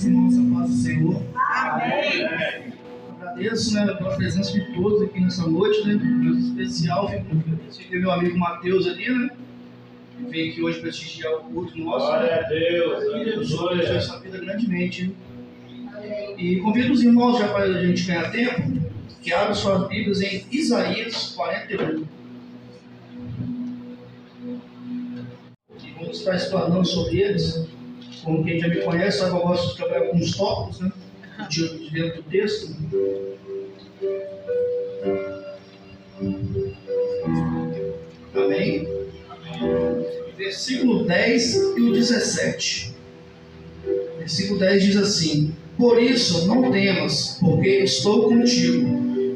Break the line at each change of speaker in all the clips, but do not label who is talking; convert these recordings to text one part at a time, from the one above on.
os irmãos da paz do Senhor.
Amém.
Agradeço, né, pela presença de todos aqui nessa noite, né? Em especial, fico meu amigo Mateus ali, né? Que veio aqui hoje prestigiar o culto nosso.
Glória a Deus.
Que Deus abençoe a sua vida grandemente. E convido os irmãos, já para a gente ganhar tempo, que abram suas Bíblias em Isaías 41. E vamos estar explanando sobre eles. Como quem já me conhece, sabe que eu gosto de trabalhar com os tópicos, né? De dentro do texto. Amém? Versículo 10 e o 17. Versículo 10 diz assim: Por isso não temas, porque estou contigo.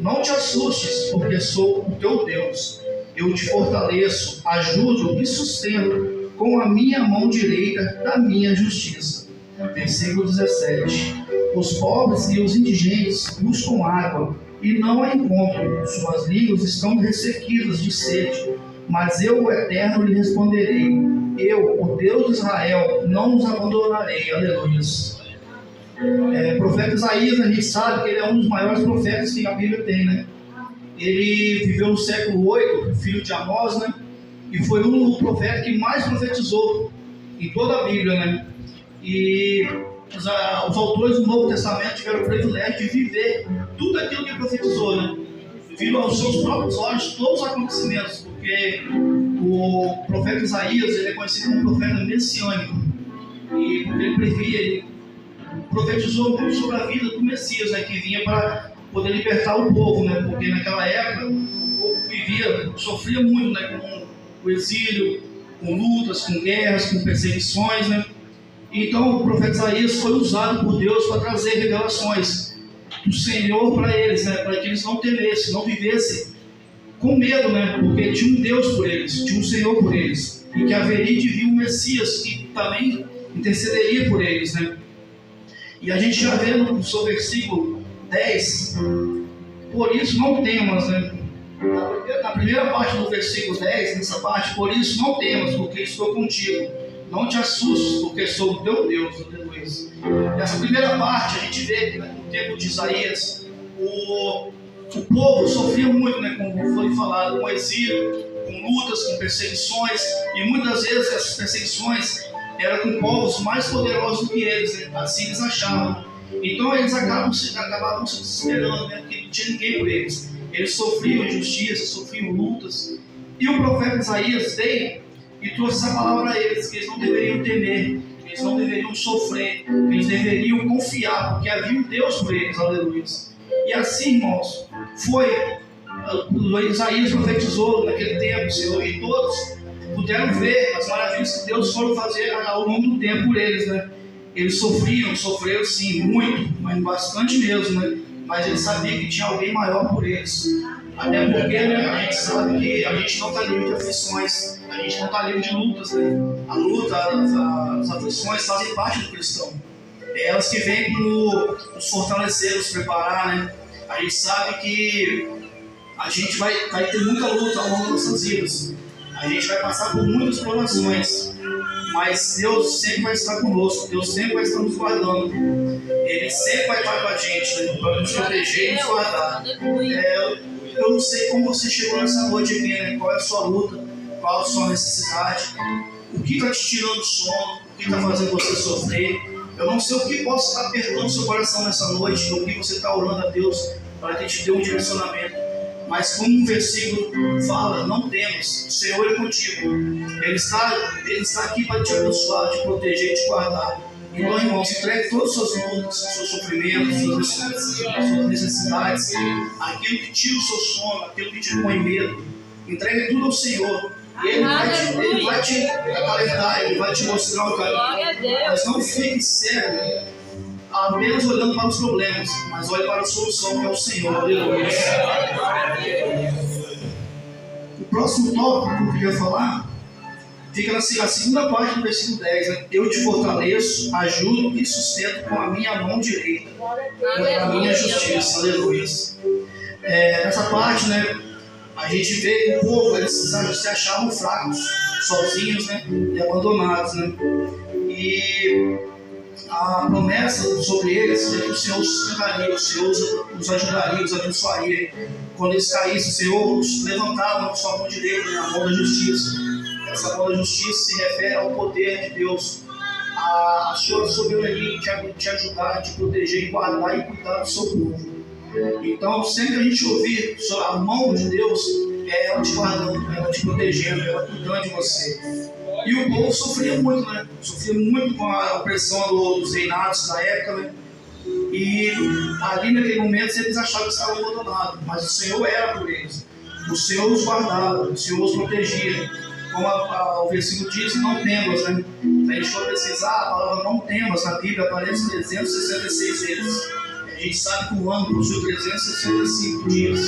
Não te assustes, porque sou o teu Deus. Eu te fortaleço, ajudo e sustento com a minha mão direita da minha justiça. Versículo 17. Os pobres e os indigentes buscam água e não a encontram. Suas línguas estão ressequidas de sede. Mas eu, o Eterno, lhe responderei. Eu, o Deus de Israel, não os abandonarei. Aleluia. Profeta Isaías, a gente sabe que ele é um dos maiores profetas que a Bíblia tem, né? Ele viveu no século 8, filho de Amós, né? E foi um profeta que mais profetizou em toda a Bíblia, né? E os autores do Novo Testamento tiveram o privilégio de viver tudo aquilo que profetizou, né? Viram aos seus próprios olhos todos os acontecimentos, porque o profeta Isaías ele é conhecido como profeta messiânico, e porque ele previa, ele profetizou muito sobre a vida do Messias, né, que vinha para poder libertar o povo, né? Porque naquela época o povo sofria muito, né, com o exílio, com lutas, com guerras, com perseguições, né? Então o profeta Isaías foi usado por Deus para trazer revelações do Senhor para eles, né? Para que eles não temessem, não vivessem com medo, né? Porque tinha um Deus por eles, tinha um Senhor por eles, e que haveria de vir um Messias que também intercederia por eles, né? E a gente já vê no seu versículo 10, por isso não temas, né? Na primeira parte do versículo 10, nessa parte, por isso não temas, porque estou contigo. Não te assustes, porque sou o teu Deus. Nessa primeira parte, a gente vê que no tempo de Isaías, o povo sofria muito, né, como foi falado, com exílio, com lutas, com perseguições, e muitas vezes essas perseguições eram com povos mais poderosos do que eles, né? Assim eles achavam. Então eles acabavam se desesperando, né? Porque não tinha ninguém por eles. Eles sofriam injustiça, sofriam lutas. E o profeta Isaías veio e trouxe essa palavra a eles, que eles não deveriam temer, que eles não deveriam sofrer, que eles deveriam confiar, porque havia um Deus por eles, aleluia. E assim, irmãos, foi. Isaías profetizou naquele tempo, Senhor, e todos puderam ver as maravilhas que Deus foi fazer ao longo do tempo por eles, né? Eles sofreram sim, muito, mas bastante mesmo, né? Mas eles sabiam que tinha alguém maior por eles. Até porque, né, a gente sabe que a gente não está livre de aflições, a gente não está livre de lutas, né? A luta, as aflições fazem parte do cristão. É elas que vêm para nos fortalecer, nos preparar, né? A gente sabe que a gente vai ter muita luta ao longo das nossas vidas. A gente vai passar por muitas provações, mas Deus sempre vai estar conosco, Deus sempre vai estar nos guardando. Ele sempre vai estar com a gente, né, para nos proteger e nos guardar. Eu não sei como você chegou nessa noite aqui, né? Qual é a sua luta, qual a sua necessidade, o que está te tirando do sono, o que está fazendo você sofrer. Eu não sei o que possa estar apertando seu coração nessa noite, o que você está orando a Deus para que te dê um direcionamento. Mas como um versículo fala, não temas, o Senhor é contigo. Ele está aqui para te abençoar, te proteger, te guardar. Então, irmãos, entregue todas as suas lutas, seus sofrimentos, suas necessidades, aquilo que tira o seu sono, aquilo que te põe medo. Entregue tudo ao Senhor. E Ele vai te acalentar, Ele vai te mostrar o caminho. Mas não fique cego, apenas olhando para os problemas, mas olhe para a solução, que é o Senhor. Aleluia. O próximo tópico que eu queria falar fica na segunda parte do versículo 10, né? Eu te fortaleço, ajudo e sustento com a minha mão direita, com a minha justiça. Aleluia. Nessa parte, né, a gente vê que o povo, eles se achavam fracos, sozinhos, né, e abandonados, né? E a promessa sobre eles é que o Senhor os sustentaria, o Senhor os ajudaria, os abençoaria. Quando eles caíssem, o Senhor os levantava com sua mão direita, a mão da justiça. Essa mão da justiça se refere ao poder de Deus, a sua soberania de te ajudar, de proteger, guardar e cuidar do seu povo. Então, sempre que a gente ouvir sobre a mão de Deus, é ela te guardando, ela te protegendo, ela cuidando de você. E o povo sofria muito, né? Sofria muito com a opressão dos reinados da época, né? E ali naquele momento eles achavam que estavam abandonados, mas o Senhor era por eles. O Senhor os guardava, o Senhor os protegia. Como o versículo diz, não temas, né? Se a gente for pesquisar, a palavra não temas na Bíblia aparece 366 vezes. A gente sabe que o ano possui 365 dias.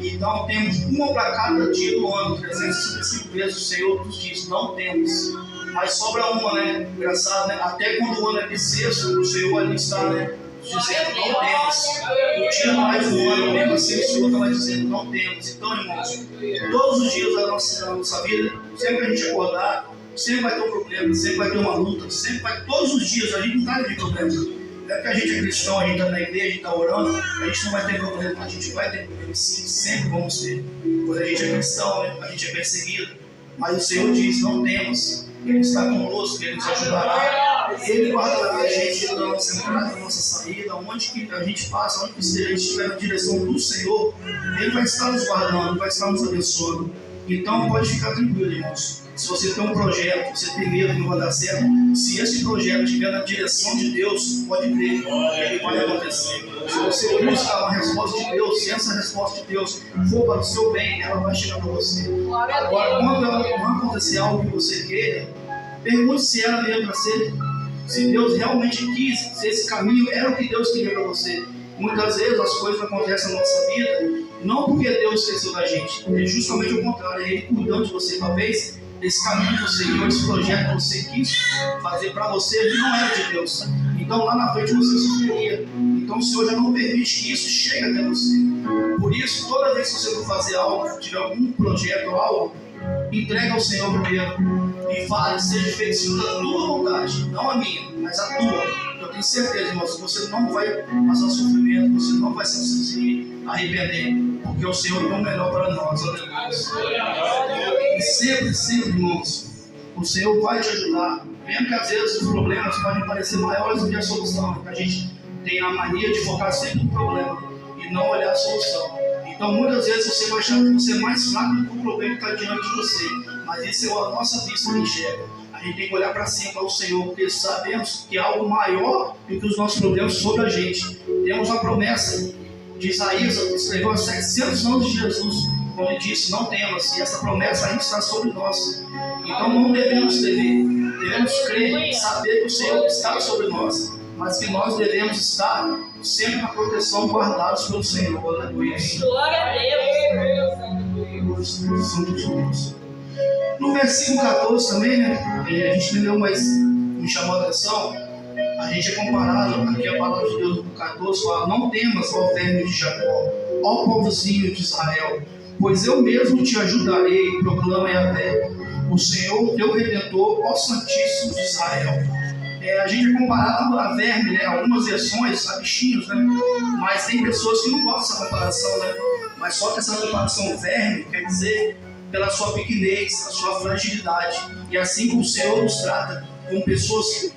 Então temos uma para cada dia do ano, 365 vezes o Senhor nos diz, não temos. Mas sobra uma, né? Engraçado, né? Até quando o ano é bissexto, o Senhor ali está, né? Dizendo, não temos. O dia mais do ano, mesmo assim, o Senhor está dizendo, não temos. Então, irmãos, todos os dias da nossa vida, sempre que a gente acordar, sempre vai ter um problema, sempre vai ter uma luta, sempre vai, todos os dias a gente não está de problema. É porque a gente é cristão, a gente está na igreja, a gente está orando, a gente não vai ter problema, a gente vai ter problema sim, sempre vamos ter. Quando a gente é cristão, né, a gente é perseguido, mas o Senhor diz, não temos, Ele está conosco, Ele nos ajudará, Ele guardará a gente da nossa entrada, da nossa saída, onde que a gente passa, onde que a gente estiver na direção do Senhor, Ele vai estar nos guardando, Ele vai estar nos abençoando. Então pode ficar tranquilo, irmãos. Se você tem um projeto, você tem medo que não vai dar certo, se esse projeto estiver na direção de Deus, pode crer, ele vai acontecer. Se você buscar uma resposta de Deus, se essa resposta de Deus for para o seu bem, ela vai chegar para você. Agora, quando não acontecer algo que você queira, pergunte se era mesmo para ser. Se Deus realmente quis, se esse caminho era o que Deus queria para você. Muitas vezes as coisas acontecem na nossa vida, não porque Deus esqueceu da gente, é justamente o contrário, é Ele cuidando de você. Talvez esse caminho que você quis, esse projeto que você quis fazer para você, ele não era de Deus. Então lá na frente você sofreria. Então o Senhor já não permite que isso chegue até você. Por isso, toda vez que você for fazer algo, tiver algum projeto ou algo, entrega ao Senhor primeiro e fale, seja feito segundo a tua vontade, não a minha, mas a tua. Eu tenho certeza, irmãos, que você não vai passar sofrimento, você não vai se arrepender, porque o Senhor tem o melhor para nós. E sempre, irmãos, o Senhor vai te ajudar, mesmo que às vezes os problemas podem parecer maiores do que a solução, que a gente tem a mania de focar sempre no problema e não olhar a solução. Então muitas vezes você vai achar que você é mais fraco do que o problema que está diante de você, mas isso é a nossa vista que enxerga. A gente tem que olhar para cima, para o Senhor, porque sabemos que há algo maior do que os nossos problemas sobre a gente. Temos a promessa de Isaías, que escreveu há 700 anos de Jesus, quando ele disse, não temas, e essa promessa ainda está sobre nós. Então não devemos temer, devemos crer, saber que o Senhor está sobre nós, mas que nós devemos estar sempre na proteção, guardados pelo Senhor. Aleluia.
Glória a
Deus. No versículo 14 também, né? A gente entendeu, mas me chamou a atenção. A gente é comparado, aqui a palavra de Deus no 14 fala, não temas, ó verme de Jacó, ó povozinho de Israel, pois eu mesmo te ajudarei, proclama Yahvé, o Senhor teu Redentor, ó Santíssimo de Israel. A gente é comparado a verme, né? Algumas versões a bichinhos, né? Mas tem pessoas que não gostam dessa comparação, né? Mas só que essa comparação verme quer dizer pela sua pequenez, a sua fragilidade. E assim como o Senhor nos trata como pessoas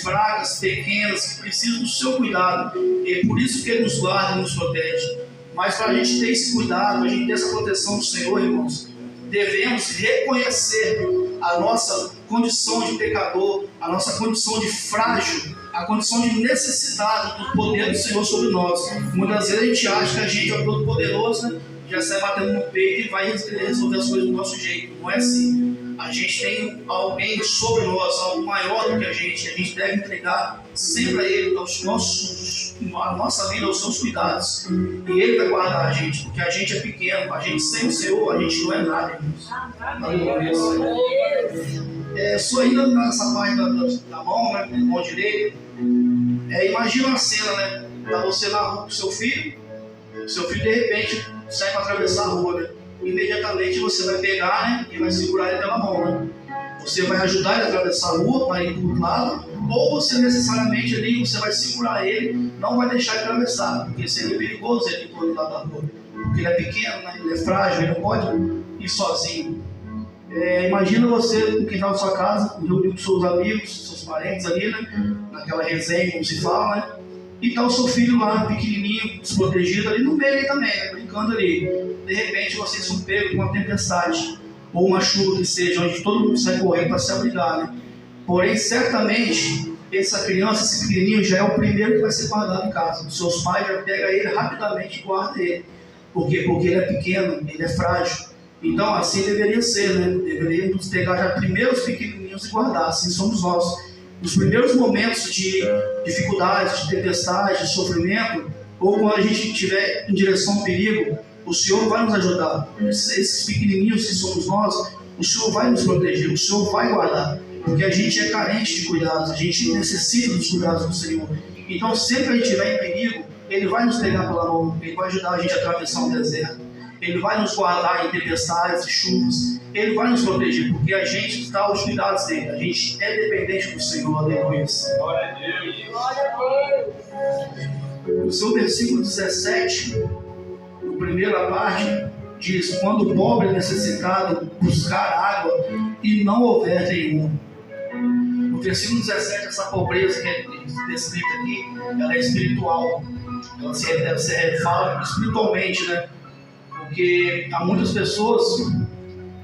fracas, pequenas, que precisam do seu cuidado. E é por isso que Ele nos guarda e nos protege. Mas para a gente ter esse cuidado, a gente ter essa proteção do Senhor, irmãos, devemos reconhecer a nossa condição de pecador, a nossa condição de frágil, a condição de necessidade do poder do Senhor sobre nós. Muitas vezes a gente acha que a gente é todo poderoso, né? Já sai batendo no peito e vai resolver as coisas do nosso jeito. Não é assim. A gente tem alguém sobre nós, algo maior do que a gente deve entregar sempre a Ele, a nossa vida, aos seus cuidados. E Ele vai guardar a gente, porque a gente é pequeno, a gente sem o Senhor, a gente não é nada. Só ainda nessa parte da mão, né, mão direita, imagina uma cena, né? Tá você na rua com seu filho de repente sai para atravessar a rua, né? Imediatamente você vai pegar, né, e vai segurar ele pela mão, né? Você vai ajudar ele a atravessar a rua para ir para o outro lado, ou você necessariamente ali, você vai segurar ele, não vai deixar ele atravessar, porque seria perigoso ele ir do lado da rua, porque ele é pequeno, né? Ele é frágil, ele não pode ir sozinho. Imagina você no quintal da sua casa, reunido com seus amigos, seus parentes ali, né? Naquela resenha, como se fala, né? E tá o seu filho lá, pequenininho, desprotegido ali no meio aí também, né? Brincando ali. De repente vocês são pegos por uma tempestade, ou uma chuva que seja, onde todo mundo sai correndo para se abrigar, né? Porém, certamente, essa criança, esse pequenininho, já é o primeiro que vai ser guardado em casa. Os seus pais já pegam ele rapidamente e guardam ele. Por quê? Porque ele é pequeno, ele é frágil. Então, assim deveria ser, né? Deveríamos pegar já primeiro os pequenininhos e guardar. Assim somos nós. Nos primeiros momentos de dificuldade, de tempestade, de sofrimento, ou quando a gente estiver em direção ao perigo, o Senhor vai nos ajudar. Esses pequenininhos que somos nós, o Senhor vai nos proteger, o Senhor vai guardar. Porque a gente é carente de cuidados, a gente necessita dos cuidados do Senhor. Então, sempre que a gente estiver em perigo, Ele vai nos pegar pela mão, Ele vai ajudar a gente a atravessar o deserto. Ele vai nos guardar em tempestades e chuvas. Ele vai nos proteger, porque a gente está aos cuidados dele. A gente é dependente do Senhor, aleluia.
Glória a Deus. Glória a Deus.
No seu versículo 17, na primeira parte, diz: quando o pobre é necessitado buscar água e não houver nenhuma. No versículo 17, essa pobreza que é descrita aqui, ela é espiritual. Ela se fala espiritualmente, né? Porque há muitas pessoas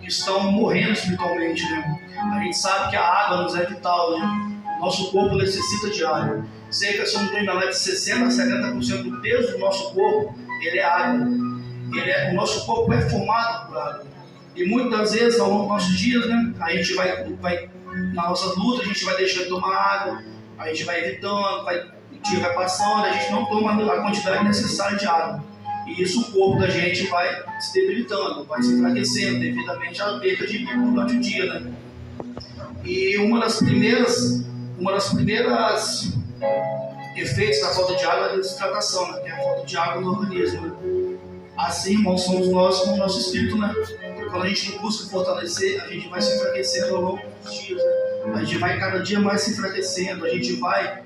que estão morrendo espiritualmente, né? A gente sabe que a água nos é vital, né? Nosso corpo necessita de água. Cerca, se eu não estou enganado, de 60% a 70% do peso do nosso corpo, ele é água. O nosso corpo é formado por água. E muitas das vezes, ao longo dos nossos dias, né? A gente vai na nossa luta, a gente vai deixando de tomar água, a gente vai evitando, o dia vai passando, a gente não toma a quantidade necessária de água. E isso o corpo da gente vai se debilitando, vai se enfraquecendo devidamente à perda de líquido durante o dia, né? E uma das primeiras efeitos da falta de água é a desidratação, né? Que é a falta de água no organismo, né? Assim, irmãos, somos nós com o nosso espírito, né? Quando a gente não busca fortalecer, a gente vai se enfraquecendo ao longo dos dias, né? A gente vai cada dia mais se enfraquecendo, a gente vai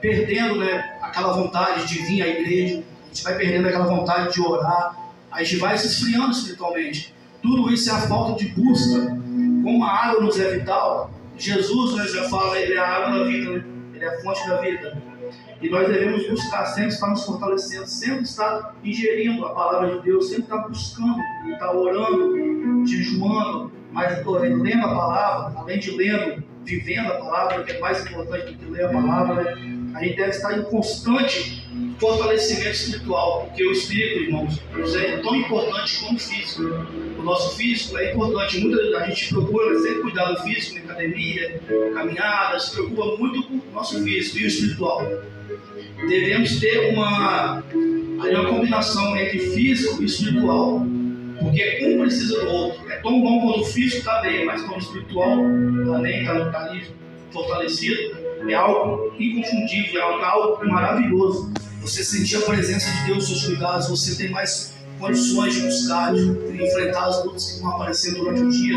perdendo, né, aquela vontade de vir à igreja, a gente vai perdendo aquela vontade de orar, a gente vai se esfriando espiritualmente. Tudo isso é a falta de busca. Como a água nos é vital, Jesus, né, já fala, Ele é a água da vida, né? Ele é a fonte da vida. E nós devemos buscar sempre estar nos fortalecendo, sempre estar ingerindo a palavra de Deus, sempre estar buscando, estar orando, jejuando, mas lendo a palavra, além de lendo, vivendo a palavra, que é mais importante do que ler a palavra, né? A gente deve estar em constante fortalecimento espiritual, porque o espírito, irmãos, é tão importante como o físico. O nosso físico é importante, a gente procura sempre cuidar do físico, na academia, caminhada, se preocupa muito com o nosso físico e o espiritual. Devemos ter uma combinação entre físico e espiritual, porque um precisa do outro. É tão bom quando o físico está bem, mas quando o espiritual também está ali fortalecido, é algo inconfundível, é algo maravilhoso. Você sentir a presença de Deus, seus cuidados, você tem mais condições de buscar, de enfrentar as lutas que vão aparecendo durante o dia.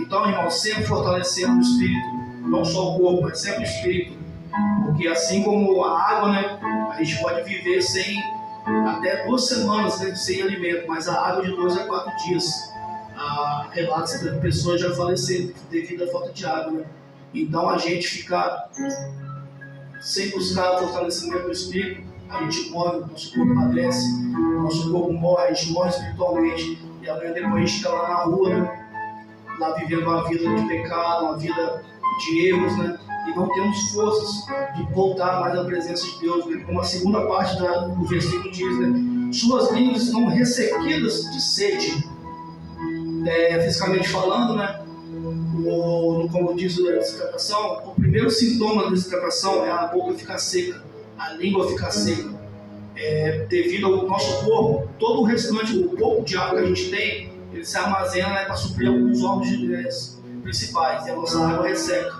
Então, irmão, sempre fortalecendo o espírito, não só o corpo, mas sempre o espírito. Porque assim como a água, né, a gente pode viver sem até 2 semanas, né, sem alimento, mas a água de 2 a 4 dias. Há relatos de pessoas já faleceram devido à falta de água, né? Então a gente ficar sem buscar o fortalecimento do espírito, a gente morre, nosso corpo padece, nosso corpo morre, a gente morre espiritualmente, e amanhã depois a gente está lá na rua, né? Lá vivendo uma vida de pecado, uma vida de erros, né? E não temos forças de voltar mais à presença de Deus, né? Como a segunda parte do versículo diz, né? Suas línguas estão ressequidas de sede. Fisicamente falando, né? Como diz a desidratação, o primeiro sintoma da desidratação é a boca ficar seca, a língua ficar seca. Devido ao nosso corpo, todo o restante, o pouco de água que a gente tem, ele se armazena, né, para suprir alguns órgãos principais, e a nossa água resseca.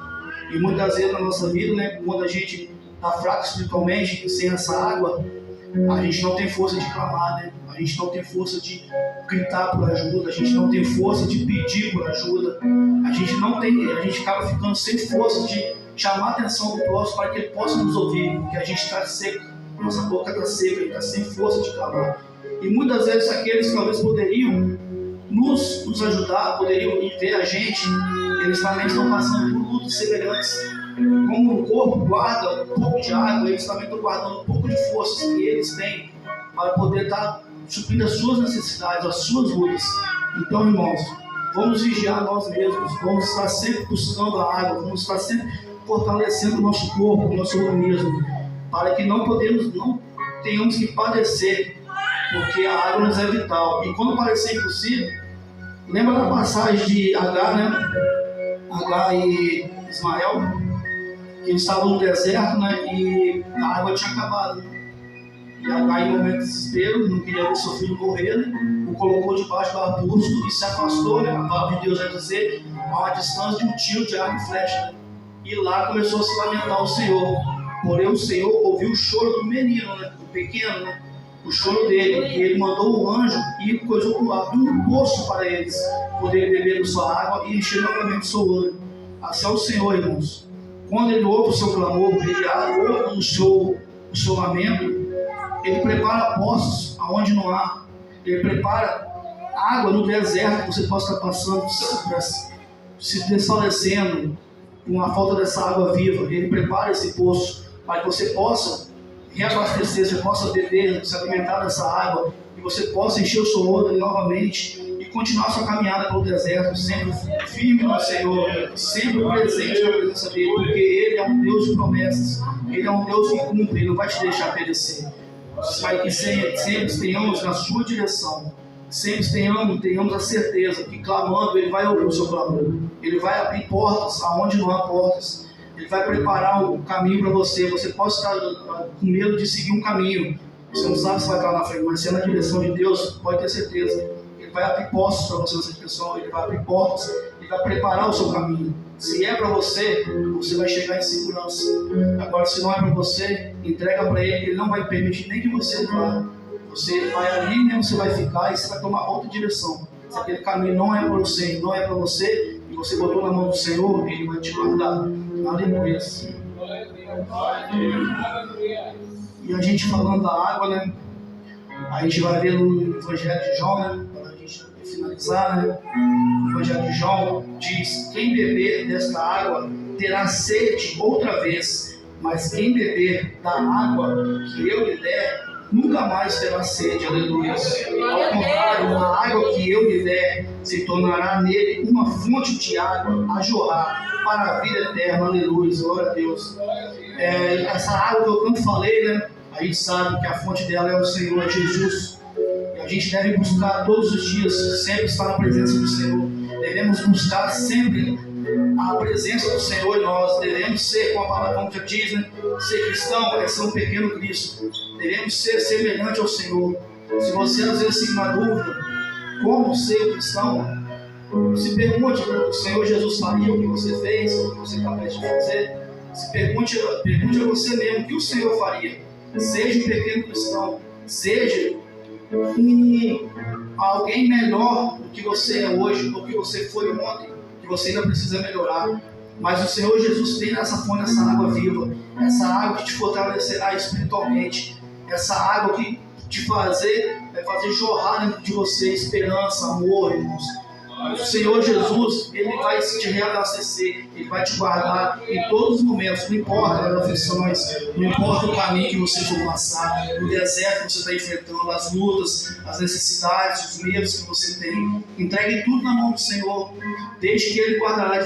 E muitas vezes na nossa vida, né, quando a gente está fraco espiritualmente, sem essa água, a gente não tem força de clamar, né? A gente não tem força de gritar por ajuda, a gente não tem força de pedir por ajuda, a gente acaba ficando sem força de chamar a atenção do próximo para que ele possa nos ouvir, porque a gente está seco, nossa boca está seca, a gente está sem força de clamar. E muitas vezes aqueles que talvez poderiam nos ajudar, poderiam ver a gente, eles também estão passando por lutas semelhantes. Como o corpo guarda um pouco de água, eles também estão guardando um pouco de forças que eles têm para poder estar suprindo as suas necessidades, as suas lutas. Então, irmãos, vamos vigiar nós mesmos, vamos estar sempre buscando a água, vamos estar sempre fortalecendo o nosso corpo, o nosso organismo, para que não tenhamos que padecer, porque a água nos é vital. E quando parecer impossível, lembra da passagem de Agar, né? Agar e Ismael, que eles estavam no deserto, né? E a água tinha acabado. E Agar, em momento de desespero, não queria ver seu filho morrer, né? O colocou debaixo do arbusto e se afastou, né? A palavra de Deus vai dizer, a uma distância de um tiro de arco e flecha, né? E lá começou a se lamentar o Senhor. Porém o Senhor ouviu o choro do menino, né? Do pequeno, né? O choro dele, e ele mandou o anjo e coisou abriu um poço para eles poderem beber da sua água e encher novamente o seu olho. Assim é o Senhor, irmãos. Quando ele ouve o seu clamor, ele ouve o seu lamento, ele prepara poços aonde não há. Ele prepara água no deserto que você possa estar passando, se desfalecendo com a falta dessa água viva. Ele prepara esse poço para que você possa reabastecer, você possa beber, se alimentar dessa água, e você possa encher o seu olho novamente e continuar a sua caminhada pelo deserto, sempre firme no Senhor, sempre presente na presença dele, porque ele é um Deus de promessas, ele é um Deus que cumpre, ele não vai te deixar perecer. Mas que sempre tenhamos na sua direção, sempre tenhamos a certeza que clamando ele vai ouvir o seu clamor, ele vai abrir portas aonde não há portas. Ele vai preparar um caminho para você. Você pode estar com medo de seguir um caminho. Você não sabe se vai estar na frente, mas se é na direção de Deus, pode ter certeza. Ele vai abrir portas para você nessa direção. Ele vai abrir portas. Ele vai preparar o seu caminho. Se é para você, você vai chegar em segurança. Agora, se não é para você, entrega para Ele. Ele não vai permitir nem que você vá. Você vai ali mesmo, você vai ficar e você vai tomar outra direção. Se aquele caminho não é para você, não é para você, e você botou na mão do Senhor, Ele vai te guardar. Aleluia. E a gente falando da água, né? A gente vai ver no Evangelho de João, né? Para a gente finalizar, né? O Evangelho de João diz: quem beber desta água terá sede outra vez, mas quem beber da água que eu lhe der, nunca mais terá sede. Aleluia. Ao contrário, a água que eu lhe der se tornará nele uma fonte de água a jorrar para a vida eterna. Aleluia. Glória a Deus. Essa água que eu tanto falei, né? A gente sabe que a fonte dela é o Senhor, é Jesus. E a gente deve buscar todos os dias, sempre estar na presença do Senhor. Devemos buscar sempre a presença do Senhor em nós. Devemos ser, como a palavra como já diz, né? Ser cristão é ser um pequeno Cristo. Devemos ser semelhante ao Senhor. Se você às vezes fica na dúvida como ser cristão, se pergunte o que o Senhor Jesus faria, o que você fez, o que você está prestes a fazer. Se pergunte a você mesmo o que o Senhor faria. Seja um pequeno cristão, seja alguém melhor do que você é hoje, do que você foi ontem, que você ainda precisa melhorar. Mas o Senhor Jesus tem nessa fonte, essa água viva, essa água que te fortalecerá espiritualmente, essa água que vai fazer jorrar dentro de você esperança, amor, irmãos. O Senhor Jesus, Ele vai te reabastecer, Ele vai te guardar em todos os momentos, não importa as aflições, não importa o caminho que você for passar, o deserto que você está enfrentando, as lutas, as necessidades, os medos que você tem. Entregue tudo na mão do Senhor, deixe que Ele guardará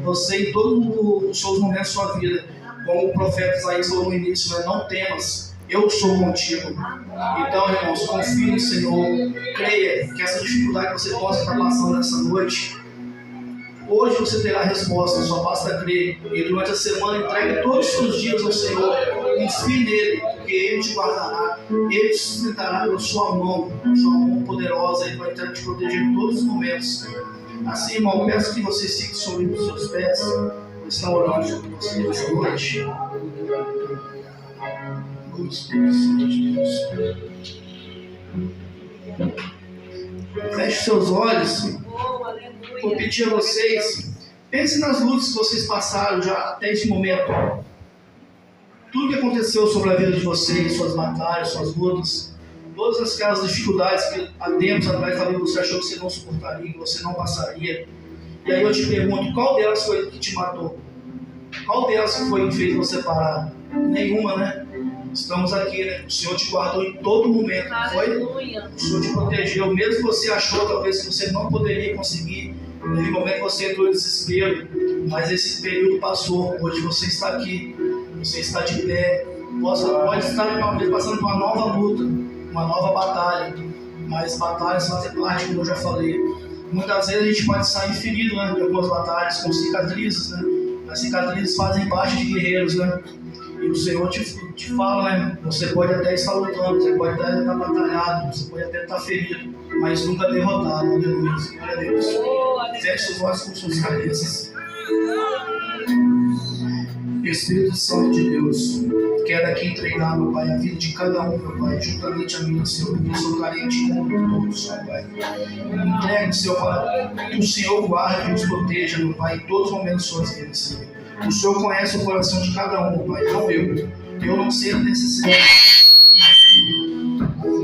você em todos os seus momentos da sua vida. Como o profeta Isaías falou no início, né? Não temas, eu sou contigo. Então, irmãos, confie no Senhor, creia que essa dificuldade que você possa estar passando nessa noite, hoje você terá a resposta, só basta crer. E durante a semana entregue todos os seus dias ao Senhor, confie nele, porque Ele te guardará, Ele te sustentará pela sua mão poderosa, Ele vai te proteger em todos os momentos. Assim, irmão, peço que você siga sobre os seus pés, pois estão orando sobre você nessa noite. Feche seus olhos. Vou pedir a vocês Pense nas lutas que vocês passaram já até esse momento. Tudo que aconteceu sobre a vida de vocês, suas batalhas, suas lutas, todas aquelas dificuldades que há tempos atrás talvez você achou que você não suportaria, que você não passaria. E aí eu te pergunto, qual delas foi que te matou? Qual delas foi que fez você parar? Nenhuma, né? Estamos aqui, né? O Senhor te guardou em todo momento, não foi? O Senhor te protegeu, mesmo que você achou talvez que você não poderia conseguir. Naquele momento você entrou em desespero, mas esse período passou. Hoje você está aqui, você está de pé. Pode estar talvez passando por uma nova luta, uma nova batalha, mas batalhas fazem parte, como eu já falei. Muitas vezes a gente pode sair ferido, né, de algumas batalhas com cicatrizes, né? As cicatrizes fazem parte de guerreiros, né? E o Senhor te fala, né? Você pode até estar lutando, você pode até estar batalhado, você pode até estar ferido, mas nunca derrotado. Aleluia. Glória a Deus. Feche os olhos com suas cabeças. Espírito Santo de Deus, quero aqui entregar, meu Pai, a vida de cada um, meu Pai, juntamente a mim, Senhor, porque eu sou carente como todos, meu Pai. Entregue, Senhor, para que o Senhor guarde e nos proteja, meu Pai, em todos os momentos de suas vidas, Senhor. O Senhor conhece o coração de cada um, meu Pai, não eu. Eu não sei a necessidade.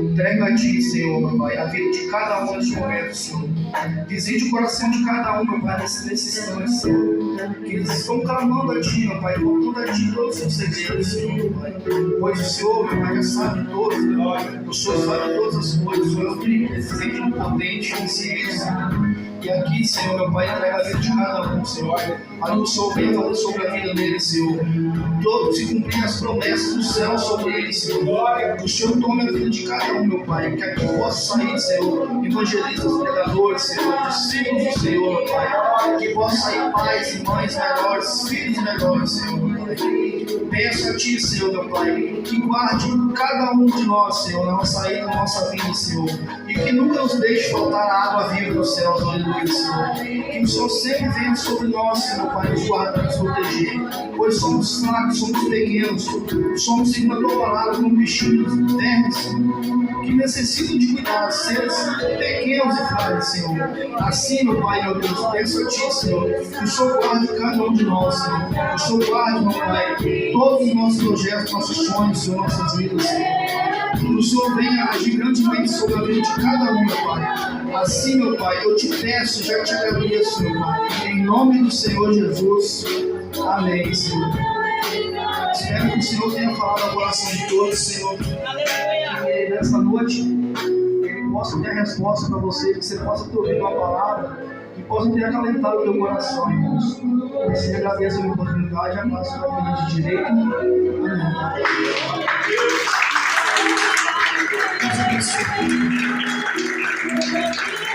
Entrega a Ti, Senhor, meu Pai, a vida de cada um nesse momento, Senhor. Visite o coração de cada um, meu Pai, nesse instante, Senhor. Que eles estão clamando a Ti, meu Pai, contando a Ti todos os seus segredos, Senhor, meu Pai. Pois o Senhor, meu Pai, já sabe todos, meu Pai. O Senhor sabe todas as coisas. O Senhor é o presente, onipotente, invisível, Senhor. E aqui, Senhor, meu Pai, entrega a vida de cada um, Senhor. Para que o Senhor venha fazer sobre a vida deles, Senhor. Todos se cumprirem as promessas do céu sobre eles, Senhor. Que o Senhor tome a vida de cada um, meu Pai. Que aqui possa sair, Senhor, evangelistas, pregadores, Senhor, discípulos do Senhor, meu Pai. Que possa sair pais e mães melhores, filhos melhores, Senhor, meu Pai. Peço a Ti, Senhor, meu Pai, que guarde cada um de nós, Senhor, na nossa ida, na nossa vida, Senhor. E que nunca nos deixe faltar a água viva dos céus, aleluia, Senhor. Que o Senhor sempre venha sobre nós, Senhor, Pai, nos guardar e nos proteger. Pois somos fracos, somos pequenos, somos, segundo a Tua palavra, como bichinhos, vermes, que necessitam de cuidado, seres pequenos e frágeis, Senhor. Assim, meu Pai, meu Deus, peço a Ti, Senhor, que o Senhor guarde cada um de nós, Senhor. Que o Senhor guarde, meu Pai, todos os nossos projetos, nossos sonhos, Senhor, nossas vidas, Senhor. Que o Senhor venha agir grandemente sobre a vida de cada um, meu Pai. Assim, meu Pai, eu te peço, já te agradeço, meu Pai. Em nome do Senhor Jesus. Amém, Senhor. Espero que o Senhor tenha falado ao coração de todos, Senhor. E nessa noite, Ele possa ter a resposta para você, que você possa ter ouvido uma palavra, que possa ter acalentado o teu coração, irmãos. Eu te agradeço a minha oportunidade, abraço a vida de direito. Amém.